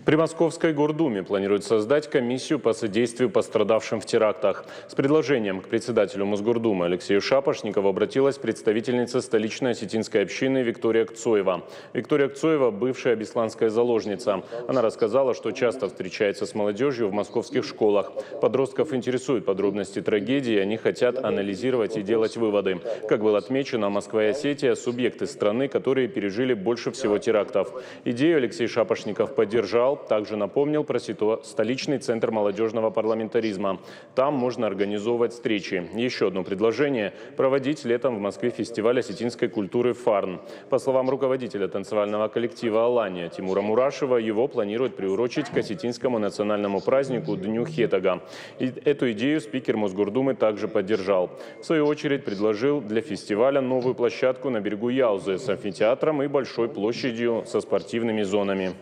При Московской Гордуме планируют создать комиссию по содействию пострадавшим в терактах. С предложением к председателю Мосгордумы Алексею Шапошникову обратилась представительница столичной осетинской общины Виктория Кцоева. Виктория Кцоева – бывшая бесланская заложница. Она рассказала, что часто встречается с молодежью в московских школах. Подростков интересуют подробности трагедии, они хотят анализировать и делать выводы. Как было отмечено, Москва и Осетия – субъекты страны, которые пережили больше всего терактов. Идею Алексей Шапошников поддержал. Также напомнил про столичный центр молодежного парламентаризма. Там можно организовывать встречи. Еще одно предложение – проводить летом в Москве фестиваль осетинской культуры «Фарн». По словам руководителя танцевального коллектива «Алания» Тимура Мурашева, его планируют приурочить к осетинскому национальному празднику Дню Хетага. И эту идею спикер Мосгордумы также поддержал. В свою очередь предложил для фестиваля новую площадку на берегу Яузы с амфитеатром и большой площадью со спортивными зонами.